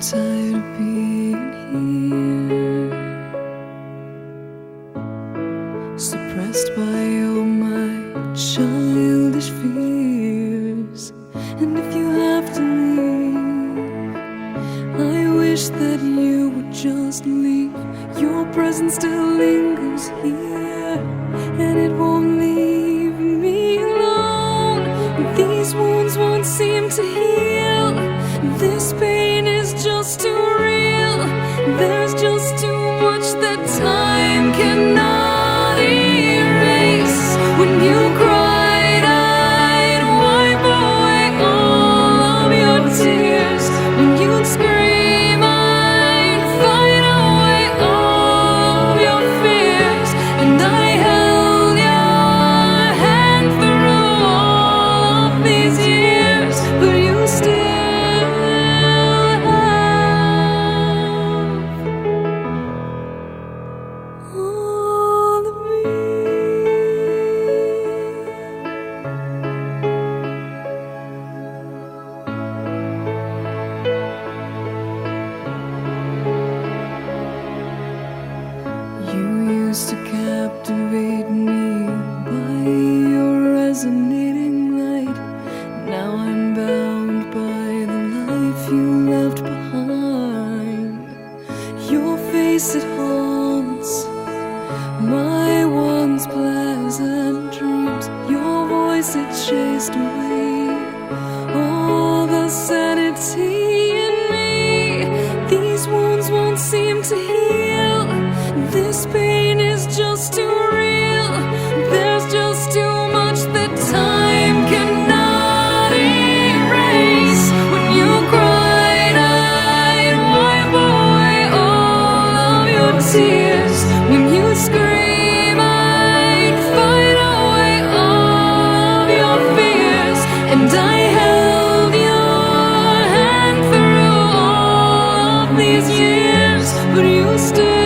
tired of being here, suppressed by all my childish fears. And if you have to leave, I wish that you would just leave. Your presence still lingers here, and it won't leave me alone. These wounds won't seem to heal. This pain is just too real. There's just too much that time cannot erase. When you cried, I'd wipe away all of your tears. When you'd scream, I'd fight away all of your fears. And I held your hand through all of these years, but you still all of me. You used to captivate me by your resonating light. Now I'm bound by the life you left behind. Your face, it haunts my once pleasant dreams. Your voice, it chased away all the sanity in me. These wounds won't seem to heal. This pain is just too real. There's just too much that time cannot erase. When you cried, I'd wipe away all of your tears. When you scream, I'd fight away all of your fears. And I held your hand through all of these years, but you still